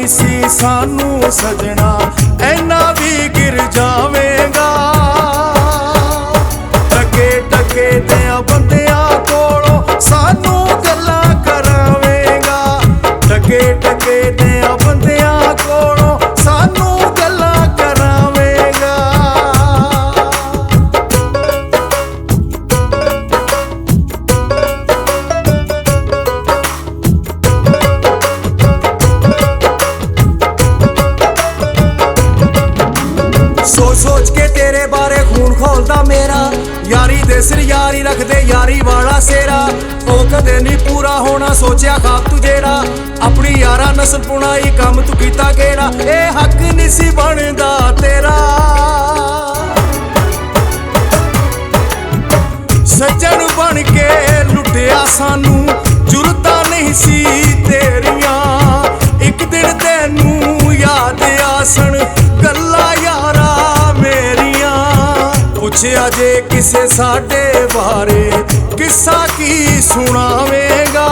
नहीं सी सानू सजना ऐना भी गिर जावेगा। टके टके दियां बंदियां कोलों सानू गल्लां करावेगा। टके टके दियां बंदियां कोलों सानू गल्लां करावेगा। सोच सोच के तेरे बारे खून खोलदा मेरा, यारी दे सिर यारी रख दे यारी वाला सेरा। ओ कदे नहीं पूरा होना सोचिया खाब तू जेड़ा, अपनी यारा नस्ल पुनाई कम तू कीता केड़ा। ए हक नहीं सी बनदा तेरा, सज्जन बन के लुटिया सानू जुरता नहीं सी तेरियां। एक दिन तेनू याद आसन गल्ला यारा मेरियां। पुछया जे किसे साडे बारे किस्सा की सुनावेगा।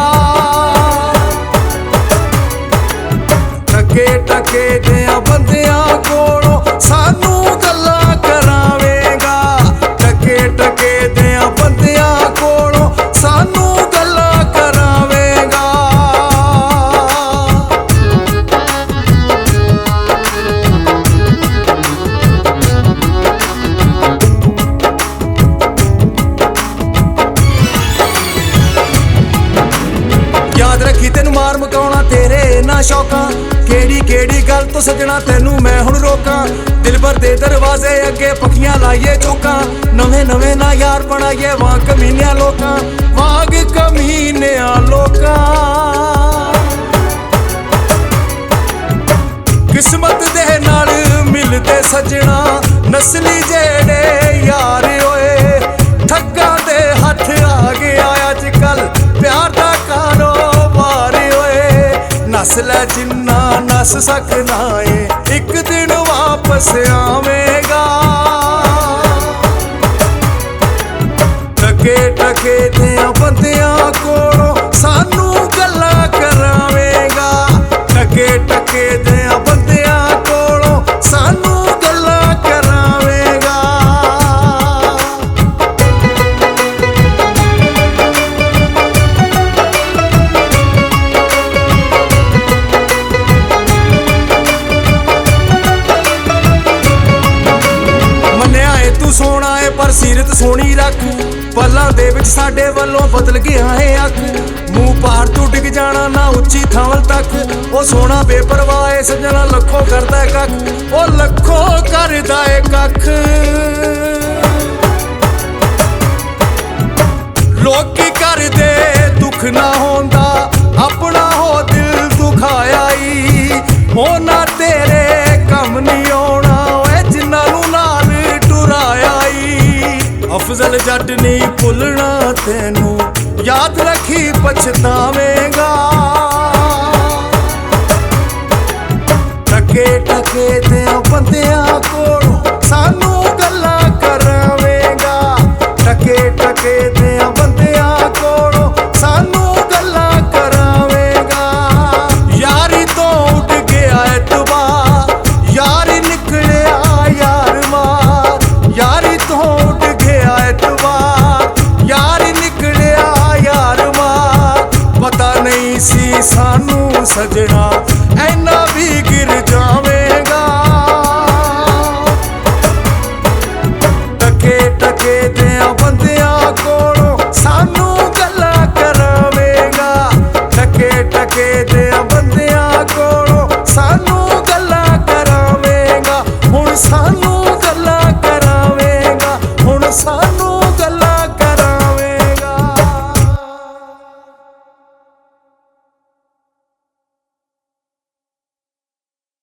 टके टके दियां बंदियां कोलों सानू गल्लां करावेगा। टके टके दियां बंदियां कोलों सानू गल्लां करावेगा। याद रखी तेनू मार मुकाउणा तेरे ना शौकां। केड़ी केड़ी गल तो सजना तेनू मैं हुण रोकां। दिल भर दे दरवाजे अगे पक्कियां लाइए चौकां। नवे नवे ना यार बनाइए वांग कमीनिया लोकां। वांग कमीनिया लोकां। किस्मत दे नाल मिलदे सजना नस्ली जेड़े यार होए। ठग्गां दे हथ आ गया अजकल प्यार दा कारोबार होए। नस्ल जिन्ना नस सकना है एक दिन वापस आवेगा। टके टके दियां बंदियां कोलों सानू गल्लां करावेगा। टके टके दियां बंदियां कोलों सानू गल्लां करावेगा। तू सोना है पर सीरत सोनी रख, पल्लां दे विच साडे वल्लों बदल गया है अख। मूंह पार तू डिग जाना ना उच्ची थावल तक। ओ सोना बेपरवाह है सजना लखों करदा है कख। ओ लखों करदा है कख। लोकी करदे दुख ना होंदा अपना हो दिल दुखाया ही। हो ना तेरे कम नहीं आउणा जिन्हां नूं नाल टुराया ही। अफजल जट नहीं भुलना तेनू याद रखी पछतावेगा। टके टके दियां बंदियां कोलों सानू गल्लां करावेगा। टके टके दियां बंदियां कोलों सानू गल्लां करावेगा। यारी तो उठ गया एतबार यारी निकलिया यार मार। यारी तो उठ गया एतबार यारी निकलिया यार मार। पता नहीं सी सानू सजना